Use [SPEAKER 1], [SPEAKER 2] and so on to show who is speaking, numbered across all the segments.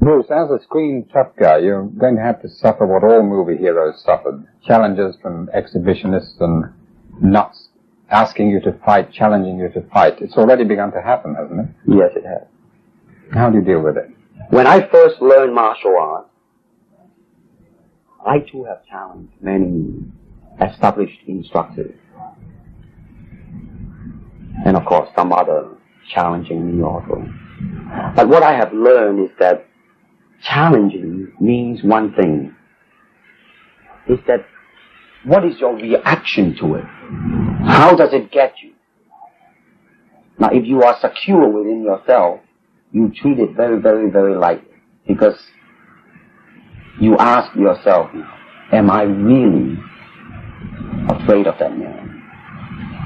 [SPEAKER 1] Bruce, as a screen tough guy, you're going to have to suffer what all movie heroes suffered. Challenges from exhibitionists and nuts asking you to fight, challenging you to fight. It's already begun to happen, hasn't it?
[SPEAKER 2] Yes, it has.
[SPEAKER 1] How do you deal with it?
[SPEAKER 2] When I first learned martial arts, I too have challenged many established instructors. And of course, some other challenging me also. But what I have learned is that challenging means one thing. Is that what is your reaction to it? How does it get you? Now, if you are secure within yourself, you treat it very, very, very lightly. Because you ask yourself, am I really afraid of that man?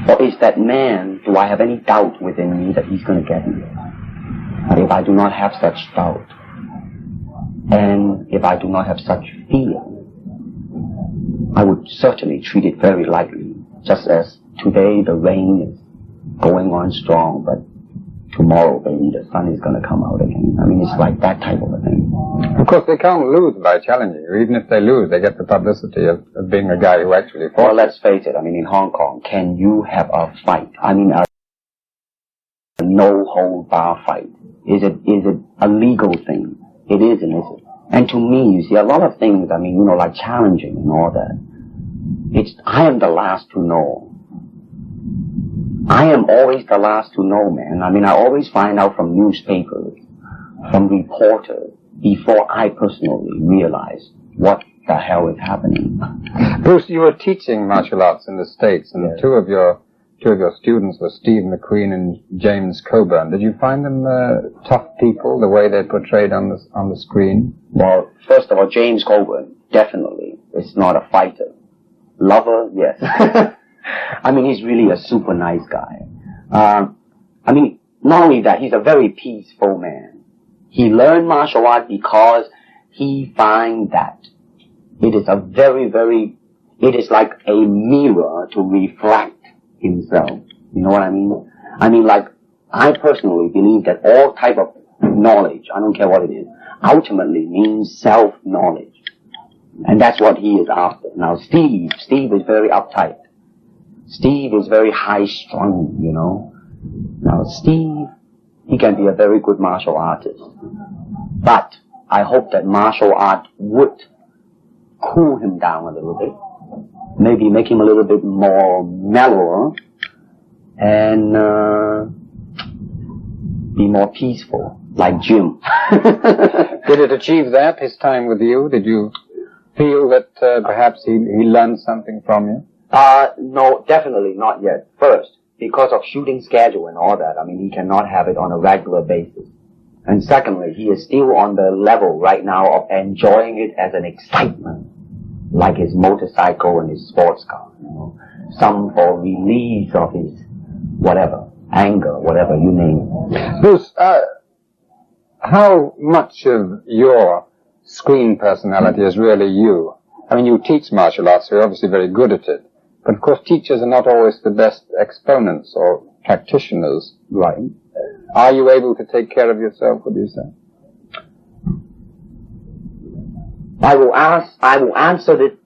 [SPEAKER 2] Or is that man, do I have any doubt within me that he's going to get me? But if I do not have such doubt, and if I do not have such fear, I would certainly treat it very lightly, just as today the rain is going on strong, but tomorrow maybe the sun is going to come out again. I mean, it's like that type of a thing.
[SPEAKER 1] Of course, they can't lose by challenging you. Even if they lose, they get the publicity of being a guy who actually fought.
[SPEAKER 2] Well, let's face it. I mean, in Hong Kong, can you have a fight? I mean, a no-hold-bar fight. Is it a legal thing? It isn't, is it? And to me, you see, a lot of things, I mean, like challenging and all that, I am the last to know. I am always the last to know, man. I mean, I always find out from newspapers, from reporters, before I personally realize what the hell is happening.
[SPEAKER 1] Bruce, you were teaching martial arts in the States, and yes. Two of your students were Steve McQueen and James Coburn. Did you find them tough people, the way they're portrayed on the screen?
[SPEAKER 2] Well, first of all, James Coburn, definitely, is not a fighter. Lover, yes. I mean, he's really a super nice guy. I mean, not only that, he's a very peaceful man. He learned martial art because he finds that it is a very, very, it is like a mirror to reflect himself. You know what I mean? I mean, like, I personally believe that all type of knowledge, I don't care what it is, ultimately means self-knowledge. And that's what he is after. Now, Steve is very uptight. Steve is very high-strung, you know. Now, Steve, he can be a very good martial artist. But I hope that martial art would cool him down a little bit. Maybe make him a little bit more mellow and be more peaceful, like Jim.
[SPEAKER 1] Did it achieve that, his time with you? Did you feel that perhaps he learned something from you?
[SPEAKER 2] No, definitely not yet. First, because of shooting schedule and all that, I mean, he cannot have it on a regular basis. And secondly, he is still on the level right now of enjoying it as an excitement, like his motorcycle and his sports car, you know. Some for release of his whatever, anger, whatever, you name it.
[SPEAKER 1] Bruce, how much of your screen personality is really you? I mean, you teach martial arts, so you're obviously very good at it. But of course, teachers are not always the best exponents or practitioners.
[SPEAKER 2] Right.
[SPEAKER 1] Are you able to take care of yourself, what do you say?
[SPEAKER 2] I will answer it,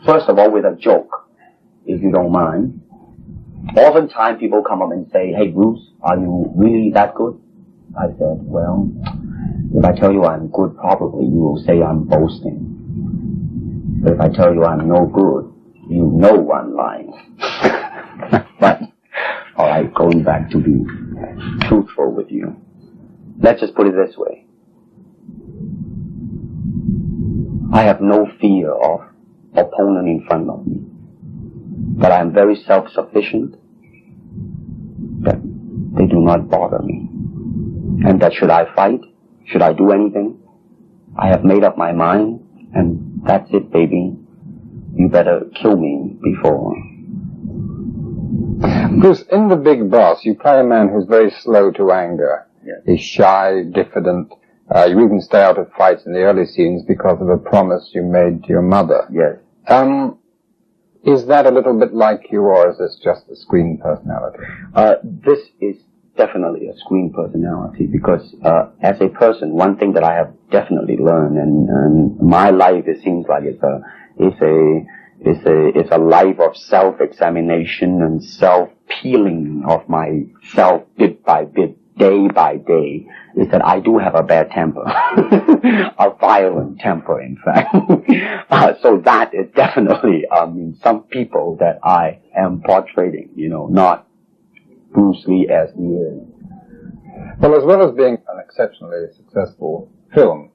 [SPEAKER 2] first of all, with a joke, if you don't mind. Oftentimes people come up and say, hey Bruce, are you really that good? I said, well, if I tell you I'm good, probably you will say I'm boasting. But if I tell you I'm no good, you know I'm lying. But, alright, going back to be truthful with you. Let's just put it this way. I have no fear of opponent in front of me. But I am very self-sufficient. That they do not bother me. And that should I fight? Should I do anything? I have made up my mind, and that's it, baby. You better kill me before.
[SPEAKER 1] Bruce, in The Big Boss, you play a man who's very slow to anger.
[SPEAKER 2] Yes.
[SPEAKER 1] He's shy, diffident. You even stay out of fights in the early scenes because of a promise you made to your mother.
[SPEAKER 2] Yes.
[SPEAKER 1] Is that a little bit like you, or is this just the screen personality?
[SPEAKER 2] This is definitely a screen personality because as a person, one thing that I have definitely learned, and my life, it seems like it's a life of self-examination and self-peeling of myself bit by bit, day by day, is that I do have a bad temper. A violent temper, in fact. So that is definitely, some people that I am portraying, not Bruce Lee as he is.
[SPEAKER 1] Well, as well as being an exceptionally successful film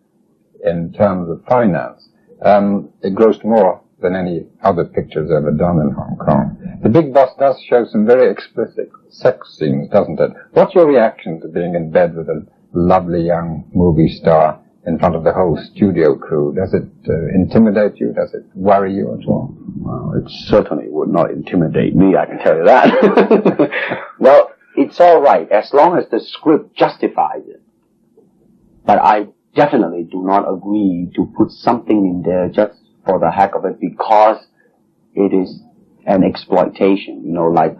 [SPEAKER 1] in terms of finance, it grossed more than any other pictures ever done in Hong Kong. The Big Boss does show some very explicit sex scenes, doesn't it? What's your reaction to being in bed with a lovely young movie star in front of the whole studio crew? Does it intimidate you? Does it worry you at all?
[SPEAKER 2] Well, it certainly would not intimidate me, I can tell you that. Well, it's all right as long as the script justifies it. But I definitely do not agree to put something in there just for the heck of it because it is an exploitation. Like,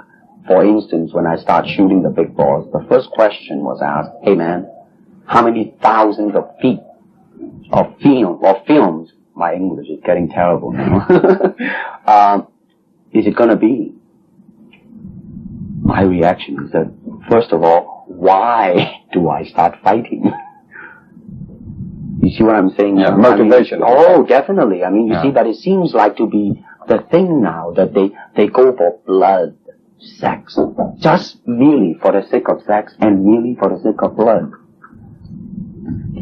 [SPEAKER 2] for instance, when I start shooting The Big Boss, the first question was asked, hey man, how many thousands of feet of films, my English is getting terrible now, is it gonna be? My reaction is that, first of all, why do I start fighting? You see what I'm saying?
[SPEAKER 1] Yeah, motivation.
[SPEAKER 2] Definitely. You see that it seems like to be the thing now that they go for blood, sex, just merely for the sake of sex and merely for the sake of blood.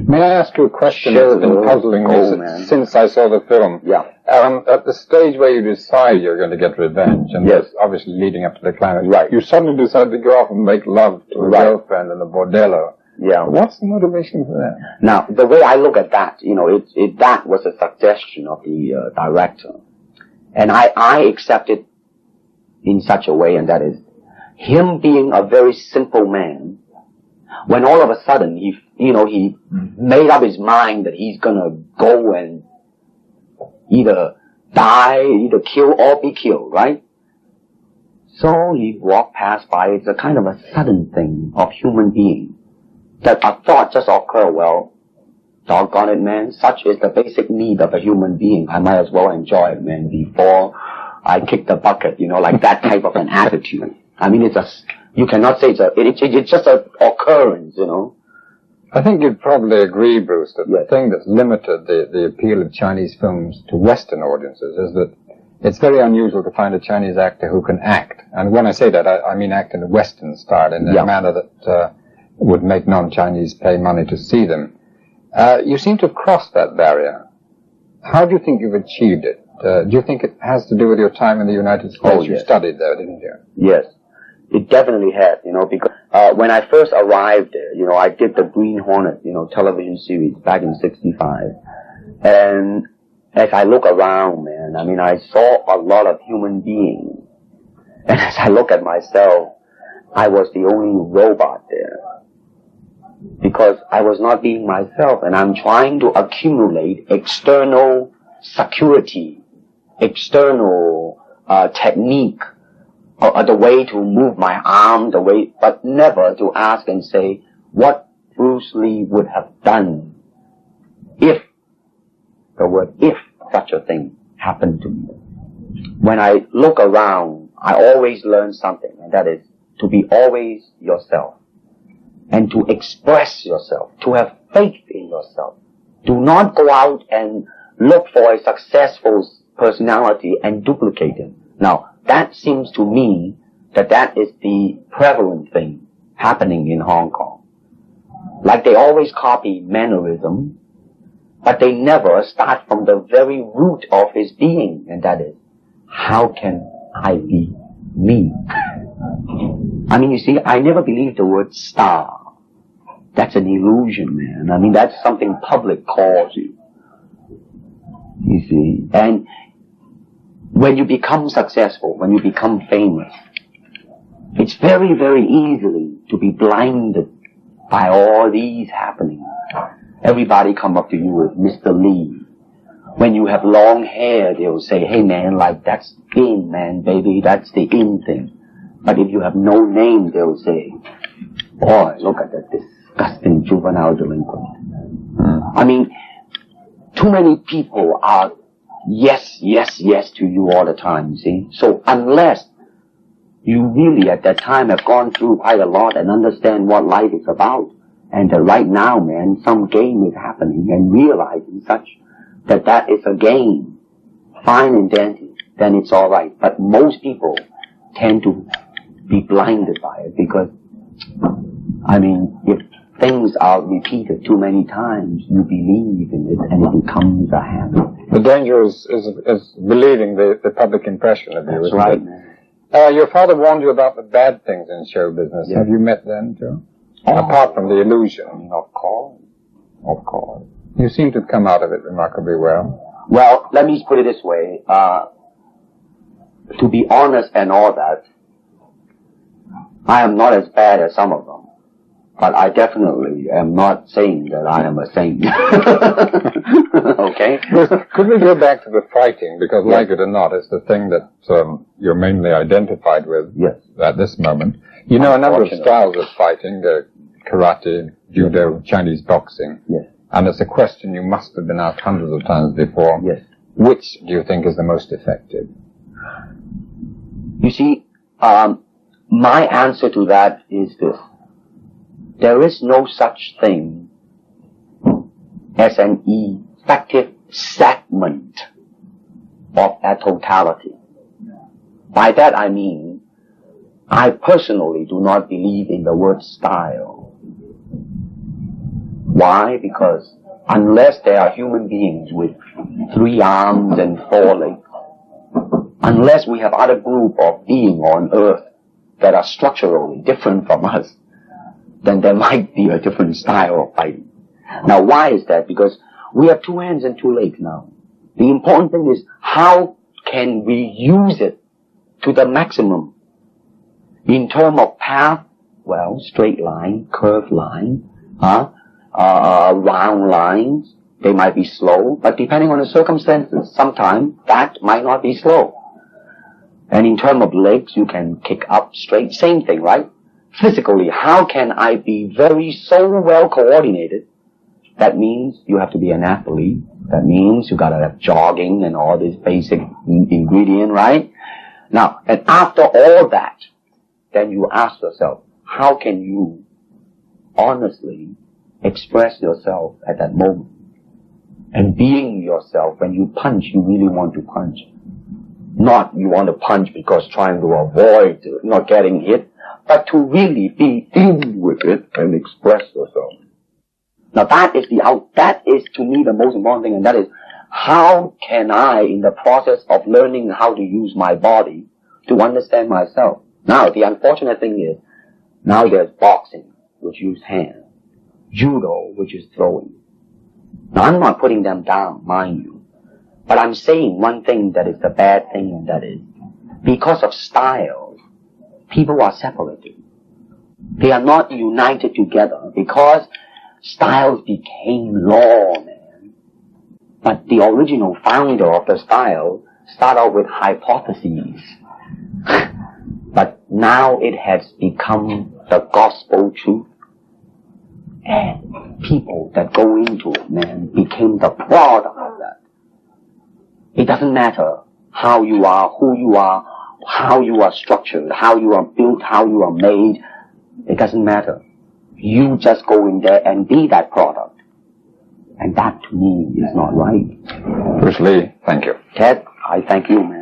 [SPEAKER 1] May I ask you a question that's been puzzling me since I saw the film?
[SPEAKER 2] Yeah.
[SPEAKER 1] At the stage where you decide you're going to get revenge, and yes, obviously leading up to the climax,
[SPEAKER 2] right,
[SPEAKER 1] you suddenly decide to go off and make love to a girlfriend in a bordello.
[SPEAKER 2] Yeah.
[SPEAKER 1] What's the motivation for that?
[SPEAKER 2] Now, the way I look at that, that was a suggestion of the director. And I accept it in such a way, and that is him being a very simple man. When all of a sudden he made up his mind that he's gonna go and either die, either kill or be killed, right? So he walked past by. It's a kind of a sudden thing of human being. That a thought just occurred, well, doggone it, man, such is the basic need of a human being. I might as well enjoy it, man, before I kick the bucket, like that type of an attitude. You cannot say it's just an occurrence,
[SPEAKER 1] I think you'd probably agree, Bruce, that the thing that's limited the appeal of Chinese films to Western audiences is that it's very unusual to find a Chinese actor who can act. And when I say that, I mean act in a Western style, in a manner that would make non-Chinese pay money to see them. You seem to have crossed that barrier. How do you think you've achieved it? Do you think it has to do with your time in the United States?
[SPEAKER 2] Oh, yes.
[SPEAKER 1] You studied there, didn't you?
[SPEAKER 2] Yes. It definitely has, because when I first arrived there, I did the Green Hornet, television series back in 1965. And as I look around, man, I saw a lot of human beings. And as I look at myself, I was the only robot there. Because I was not being myself, and I'm trying to accumulate external security, external technique, the way to move my arm, but never to ask and say what Bruce Lee would have done if, the word if, such a thing happened to me. When I look around, I always learn something, and that is to be always yourself. And to express yourself, to have faith in yourself. Do not go out and look for a successful personality and duplicate him. Now, that seems to me that is the prevalent thing happening in Hong Kong. Like they always copy mannerism, but they never start from the very root of his being, and that is, how can I be me? You see, I never believed the word star. That's an illusion, man. That's something public calls you. You see, and when you become successful, when you become famous, it's very, very easily to be blinded by all these happenings. Everybody come up to you with Mr. Lee. When you have long hair, they'll say, hey man, like that's in, man, baby, that's the in thing. But if you have no name, they'll say, Boy, look at that disgusting juvenile delinquent. I mean, too many people are yes, yes, yes to you all the time, you see. So unless you really at that time have gone through quite a lot and understand what life is about, and that right now, man, some game is happening, and realizing such that is a game, fine and dandy, then it's all right. But most people tend to be blinded by it because, I mean, if things are repeated too many times, you believe in it and it becomes a habit.
[SPEAKER 1] The danger is believing the public impression of you.
[SPEAKER 2] That's right, man.
[SPEAKER 1] Your father warned you about the bad things in show business. Yeah. Have you met them too? Apart from the illusion.
[SPEAKER 2] Of course. Of course.
[SPEAKER 1] You seem to have come out of it remarkably well.
[SPEAKER 2] Well, let me put it this way. To be honest and all that, I am not as bad as some of them. But I definitely am not saying that I am a saint. Okay?
[SPEAKER 1] Could we go back to the fighting? Because like it or not, it's the thing that you're mainly identified with at this moment. You know a number of styles of fighting, the karate, judo, Chinese boxing.
[SPEAKER 2] Yes.
[SPEAKER 1] And it's a question you must have been asked hundreds of times before.
[SPEAKER 2] Yes.
[SPEAKER 1] Which do you think is the most effective?
[SPEAKER 2] You see, my answer to that is this. There is no such thing as an effective segment of a totality. By that I mean, I personally do not believe in the word style. Why? Because unless there are human beings with 3 arms and 4 legs, unless we have other group of beings on earth that are structurally different from us, then there might be a different style of fighting. Now, why is that? Because we have 2 hands and 2 legs now. The important thing is, how can we use it to the maximum? In terms of path, well, straight line, curved line, round lines, they might be slow, but depending on the circumstances, sometimes that might not be slow. And in terms of legs, you can kick up straight, same thing, right? Physically, how can I be so well coordinated? That means you have to be an athlete. That means you gotta have jogging and all this basic ingredient, right? Now, and after all that, then you ask yourself, how can you honestly express yourself at that moment? And being yourself, when you punch, you really want to punch. Not you want to punch because trying to avoid not getting hit, but to really be in with it and express yourself. Now that is to me the most important thing, and that is, how can I, in the process of learning how to use my body, to understand myself? Now, the unfortunate thing is, now there's boxing, which use hands, judo, which is throwing. Now, I'm not putting them down, mind you, but I'm saying one thing that is the bad thing, and that is, because of styles, people are separated. They are not united together, because styles became law, man. But the original founder of the style started out with hypotheses. But now it has become the gospel truth. And people that go into it, man, became the product of that. It doesn't matter how you are, who you are, how you are structured, how you are built, how you are made. It doesn't matter. You just go in there and be that product. And that, to me, is not right.
[SPEAKER 1] Bruce Lee, thank you.
[SPEAKER 2] Ted, I thank you, man.